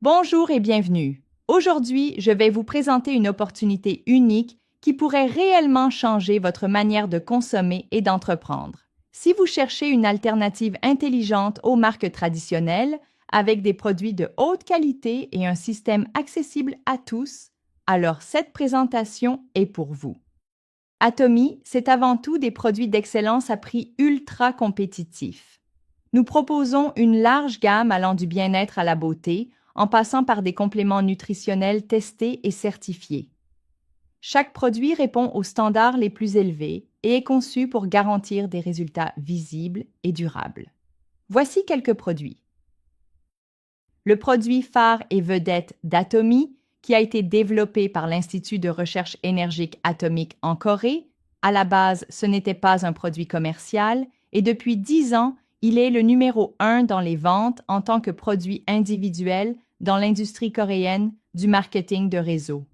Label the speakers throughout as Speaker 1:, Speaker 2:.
Speaker 1: Bonjour et bienvenue. Aujourd'hui, je vais vous présenter une opportunité unique qui pourrait réellement changer votre manière de consommer et d'entreprendre. Si vous cherchez une alternative intelligente aux marques traditionnelles, avec des produits de haute qualité et un système accessible à tous, alors cette présentation est pour vous. Atomy, c'est avant tout des produits d'excellence à prix ultra compétitif. Nous proposons une large gamme allant du bien-être à la beauté, en passant par des compléments nutritionnels testés et certifiés. Chaque produit répond aux standards les plus élevés et est conçu pour garantir des résultats visibles et durables. Voici quelques produits. Le produit phare et vedette d'Atomy, qui a été développé par l'Institut de recherche énergique atomique en Corée. À la base, ce n'était pas un produit commercial et depuis 10 ans, il est le numéro 1 dans les ventes en tant que produit individuel dans l'industrie coréenne du marketing de réseau.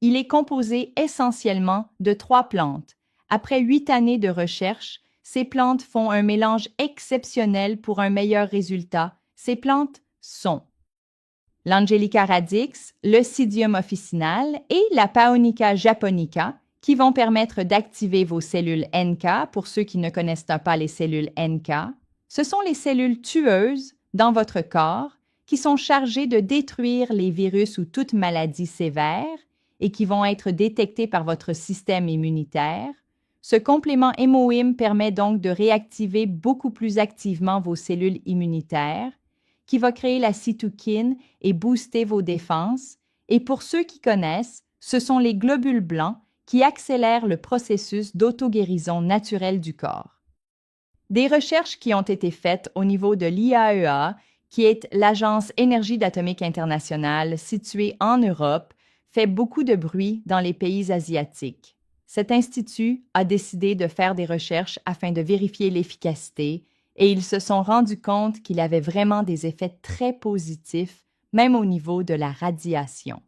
Speaker 1: Il est composé essentiellement de 3 plantes. Après 8 années de recherche, ces plantes font un mélange exceptionnel pour un meilleur résultat. Ces plantes sont l'Angelica radix, le Psyllium officinal et la Paonica japonica, qui vont permettre d'activer vos cellules NK. Pour ceux qui ne connaissent pas les cellules NK, ce sont les cellules tueuses dans votre corps qui sont chargées de détruire les virus ou toute maladie sévère et qui vont être détectées par votre système immunitaire. Ce complément hémoïme permet donc de réactiver beaucoup plus activement vos cellules immunitaires, qui va créer la cytokine et booster vos défenses. Et pour ceux qui connaissent, ce sont les globules blancs qui accélèrent le processus d'auto-guérison naturelle du corps. Des recherches qui ont été faites au niveau de l'IAEA, qui est l'Agence Énergie atomique internationale située en Europe, fait beaucoup de bruit dans les pays asiatiques. Cet institut a décidé de faire des recherches afin de vérifier l'efficacité et ils se sont rendus compte qu'il avait vraiment des effets très positifs, même au niveau de la radiation.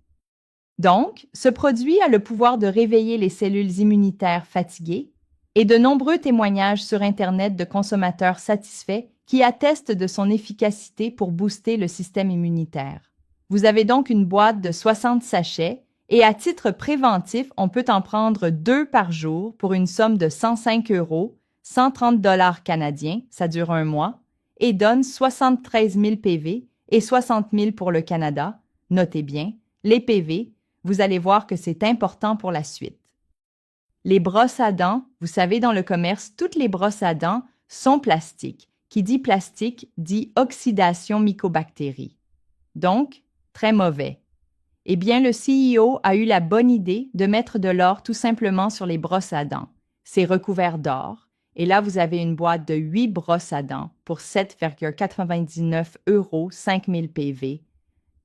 Speaker 1: Donc, ce produit a le pouvoir de réveiller les cellules immunitaires fatiguées et de nombreux témoignages sur Internet de consommateurs satisfaits qui attestent de son efficacité pour booster le système immunitaire. Vous avez donc une boîte de 60 sachets et à titre préventif, on peut en prendre 2 par jour pour une somme de 105 €, 130 $ canadiens, ça dure un mois, et donne 73 000 PV et 60 000 pour le Canada. Notez bien, les PV, vous allez voir que c'est important pour la suite. Les brosses à dents, vous savez, dans le commerce, toutes les brosses à dents sont plastiques. Qui dit plastique dit oxydation mycobactéries. Donc, très mauvais. Eh bien, le CEO a eu la bonne idée de mettre de l'or tout simplement sur les brosses à dents. C'est recouvert d'or. Et là, vous avez une boîte de 8 brosses à dents pour 7,99 €, 5000 PV,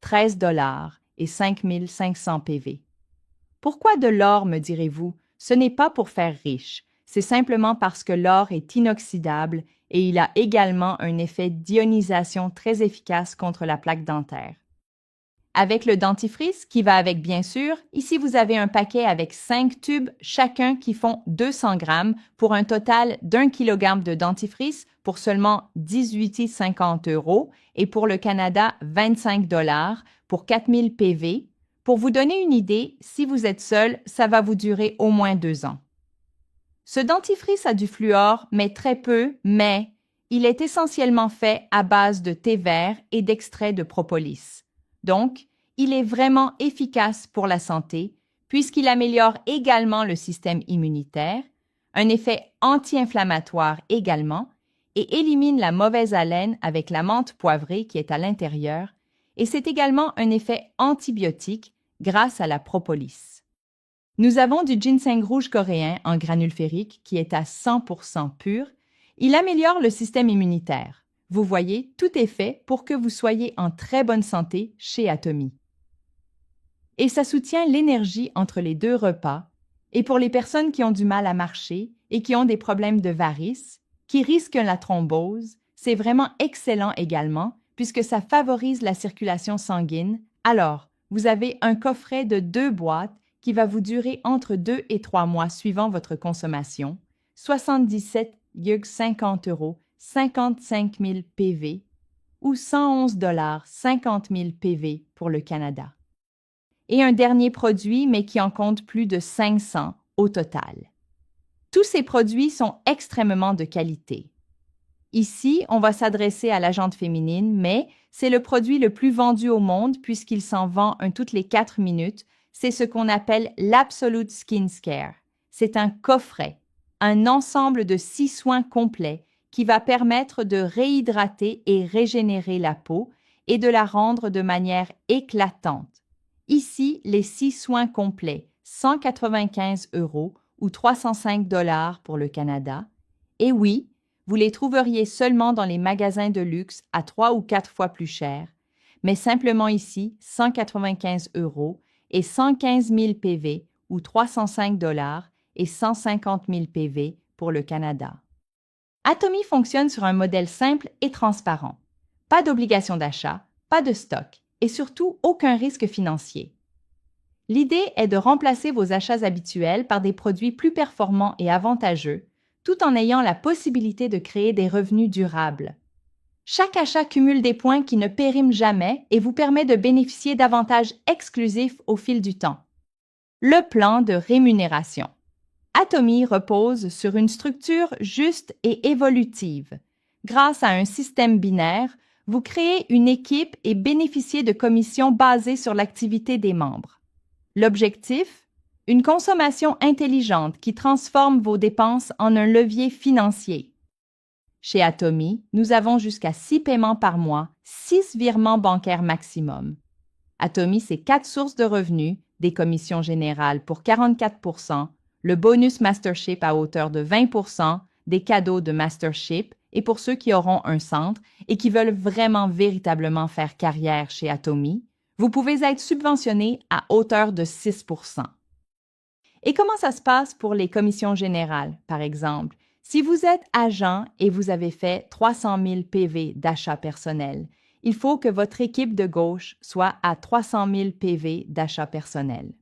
Speaker 1: 13 $ et 5500 PV. Pourquoi de l'or, me direz-vous? Ce n'est pas pour faire riche. C'est simplement parce que l'or est inoxydable et il a également un effet d'ionisation très efficace contre la plaque dentaire. Avec le dentifrice qui va avec bien sûr, ici vous avez un paquet avec 5 tubes chacun qui font 200 grammes pour un total d'1 kg de dentifrice pour seulement 18,50 € et pour le Canada 25 $ pour 4000 PV. Pour vous donner une idée, si vous êtes seul, ça va vous durer au moins 2 ans. Ce dentifrice a du fluor, mais très peu, mais il est essentiellement fait à base de thé vert et d'extrait de propolis. Donc, il est vraiment efficace pour la santé puisqu'il améliore également le système immunitaire, un effet anti-inflammatoire également, et élimine la mauvaise haleine avec la menthe poivrée qui est à l'intérieur, et c'est également un effet antibiotique grâce à la propolis. Nous avons du ginseng rouge coréen en granules ferriques qui est à 100% pur. Il améliore le système immunitaire. Vous voyez, tout est fait pour que vous soyez en très bonne santé chez Atomy. Et ça soutient l'énergie entre les 2 repas. Et pour les personnes qui ont du mal à marcher et qui ont des problèmes de varices, qui risquent la thrombose, c'est vraiment excellent également puisque ça favorise la circulation sanguine. Alors, vous avez un coffret de 2 boîtes qui va vous durer entre 2 et 3 mois suivant votre consommation, 77,50 €, 55 000 PV, ou 111 50 000 PV pour le Canada. Et un dernier produit, mais qui en compte plus de 500 au total. Tous ces produits sont extrêmement de qualité. Ici, on va s'adresser à la jante féminine, mais c'est le produit le plus vendu au monde puisqu'il s'en vend un toutes les 4 minutes. C'est ce qu'on appelle l'Absolute Skin Care. C'est un coffret, un ensemble de 6 soins complets qui va permettre de réhydrater et régénérer la peau et de la rendre de manière éclatante. Ici, les 6 soins complets, 195 € ou 305 $ pour le Canada. Et oui, vous les trouveriez seulement dans les magasins de luxe à 3 ou 4 fois plus cher, mais simplement ici, 195 € et 115 000 PV ou 305 $ et 150 000 PV pour le Canada. Atomy fonctionne sur un modèle simple et transparent. Pas d'obligation d'achat, pas de stock et surtout aucun risque financier. L'idée est de remplacer vos achats habituels par des produits plus performants et avantageux, tout en ayant la possibilité de créer des revenus durables. Chaque achat cumule des points qui ne périment jamais et vous permet de bénéficier d'avantages exclusifs au fil du temps. Le plan de rémunération. Atomy repose sur une structure juste et évolutive. Grâce à un système binaire, vous créez une équipe et bénéficiez de commissions basées sur l'activité des membres. L'objectif? Une consommation intelligente qui transforme vos dépenses en un levier financier. Chez Atomy, nous avons jusqu'à 6 paiements par mois, 6 virements bancaires maximum. Atomy, c'est 4 sources de revenus, des commissions générales pour 44 %, le bonus Mastership à hauteur de 20 %, des cadeaux de Mastership et pour ceux qui auront un centre et qui veulent vraiment véritablement faire carrière chez Atomy, vous pouvez être subventionné à hauteur de 6 %. Et comment ça se passe pour les commissions générales, par exemple? Si vous êtes agent et vous avez fait 300 000 PV d'achat personnel, il faut que votre équipe de gauche soit à 300 000 PV d'achat personnel.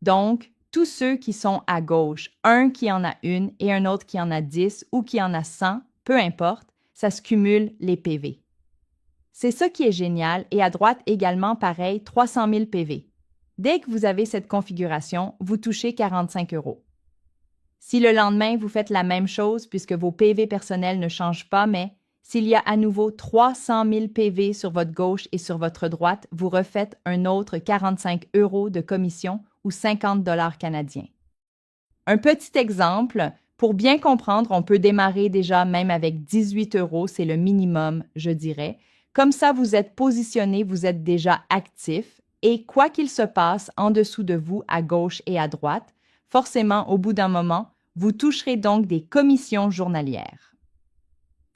Speaker 1: Donc, tous ceux qui sont à gauche, un qui en a une et un autre qui en a 10 ou qui en a 100, peu importe, ça se cumule les PV. C'est ça qui est génial et à droite également pareil, 300 000 PV. Dès que vous avez cette configuration, vous touchez 45 €. Si le lendemain, vous faites la même chose puisque vos PV personnels ne changent pas, mais s'il y a à nouveau 300 000 PV sur votre gauche et sur votre droite, vous refaites un autre 45 € de commission ou 50 $ canadiens. Un petit exemple, pour bien comprendre, on peut démarrer déjà même avec 18 €, c'est le minimum, je dirais. Comme ça, vous êtes positionné, vous êtes déjà actif et quoi qu'il se passe en dessous de vous, à gauche et à droite, forcément, au bout d'un moment, vous toucherez donc des commissions journalières.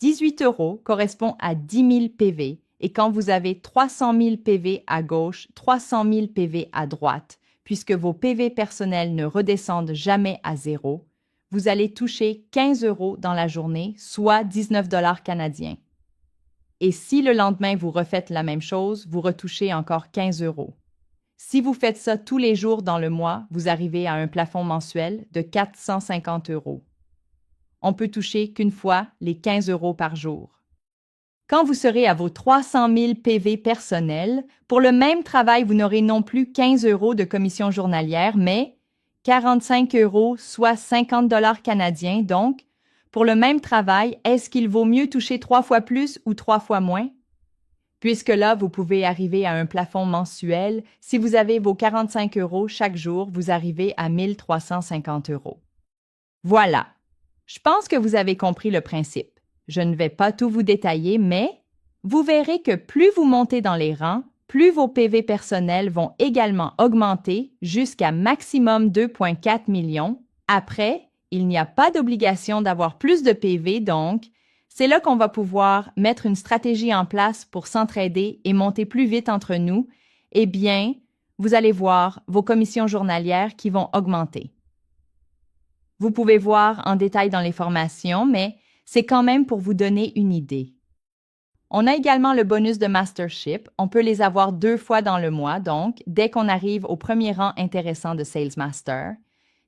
Speaker 1: 18 € correspond à 10 000 PV et quand vous avez 300 000 PV à gauche, 300 000 PV à droite, puisque vos PV personnels ne redescendent jamais à zéro, vous allez toucher 15 € dans la journée, soit 19 $ canadiens. Et si le lendemain vous refaites la même chose, vous retouchez encore 15 €. Si vous faites ça tous les jours dans le mois, vous arrivez à un plafond mensuel de 450 €. On peut toucher qu'une fois les 15 € par jour. Quand vous serez à vos 300 000 PV personnels, pour le même travail, vous n'aurez non plus 15 € de commission journalière, mais 45 €, soit 50 $ canadiens. Donc, pour le même travail, est-ce qu'il vaut mieux toucher 3 fois plus ou 3 fois moins? Puisque là, vous pouvez arriver à un plafond mensuel, si vous avez vos 45 € chaque jour, vous arrivez à 1 350 €. Voilà. Je pense que vous avez compris le principe. Je ne vais pas tout vous détailler, mais vous verrez que plus vous montez dans les rangs, plus vos PV personnels vont également augmenter jusqu'à maximum 2,4 millions. Après, il n'y a pas d'obligation d'avoir plus de PV, donc c'est là qu'on va pouvoir mettre une stratégie en place pour s'entraider et monter plus vite entre nous. Eh bien, vous allez voir vos commissions journalières qui vont augmenter. Vous pouvez voir en détail dans les formations, mais c'est quand même pour vous donner une idée. On a également le bonus de Mastership. On peut les avoir 2 fois dans le mois, donc dès qu'on arrive au premier rang intéressant de Sales Master.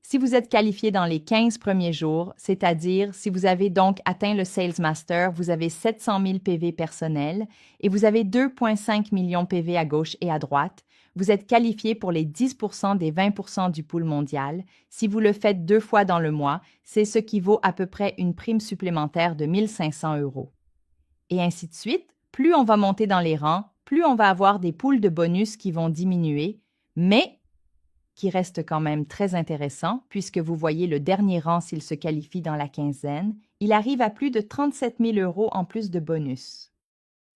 Speaker 1: Si vous êtes qualifié dans les 15 premiers jours, c'est-à-dire si vous avez donc atteint le Sales Master, vous avez 700 000 PV personnels et vous avez 2,5 millions PV à gauche et à droite, vous êtes qualifié pour les 10 des 20 du pool mondial. Si vous le faites 2 fois dans le mois, c'est ce qui vaut à peu près une prime supplémentaire de 1 500 €. Et ainsi de suite, plus on va monter dans les rangs, plus on va avoir des pools de bonus qui vont diminuer, mais qui restent quand même très intéressants puisque vous voyez le dernier rang s'il se qualifie dans la quinzaine, il arrive à plus de 37 000 € en plus de bonus.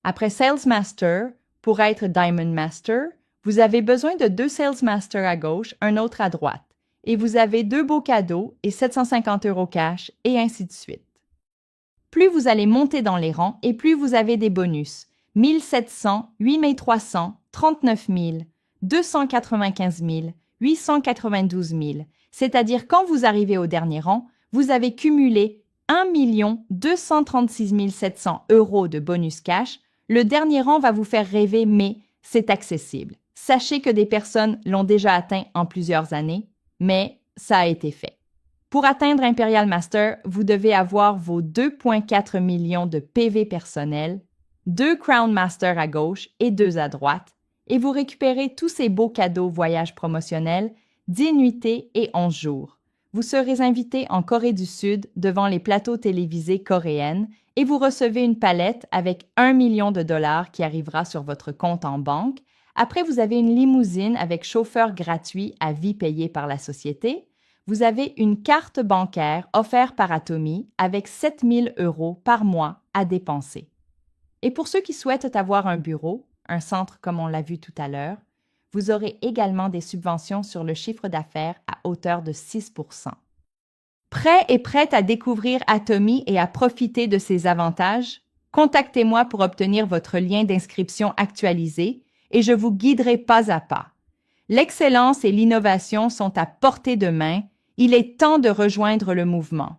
Speaker 1: Après Sales Master, pour être Diamond Master, vous avez besoin de 2 Sales Masters à gauche, un autre à droite, et vous avez 2 beaux cadeaux et 750 € cash, et ainsi de suite. Plus vous allez monter dans les rangs et plus vous avez des bonus. 1700, 8300, 39 000, 295 000, 892 000. C'est-à-dire quand vous arrivez au dernier rang, vous avez cumulé 1 236 700 € de bonus cash. Le dernier rang va vous faire rêver, mais c'est accessible. Sachez que des personnes l'ont déjà atteint en plusieurs années, mais ça a été fait. Pour atteindre Imperial Master, vous devez avoir vos 2,4 millions de PV personnels, 2 Crown Master à gauche et 2 à droite, et vous récupérez tous ces beaux cadeaux voyages promotionnels, 10 nuitées et 11 jours. Vous serez invité en Corée du Sud devant les plateaux télévisés coréennes et vous recevez une palette avec 1 million de dollars qui arrivera sur votre compte en banque. Après, vous avez une limousine avec chauffeur gratuit à vie payé par la société. Vous avez une carte bancaire offerte par Atomy avec 7 000 € par mois à dépenser. Et pour ceux qui souhaitent avoir un bureau, un centre comme on l'a vu tout à l'heure, vous aurez également des subventions sur le chiffre d'affaires à hauteur de 6 %. Prêt et prête à découvrir Atomy et à profiter de ses avantages? Contactez-moi pour obtenir votre lien d'inscription actualisé et je vous guiderai pas à pas. L'excellence et l'innovation sont à portée de main. Il est temps de rejoindre le mouvement.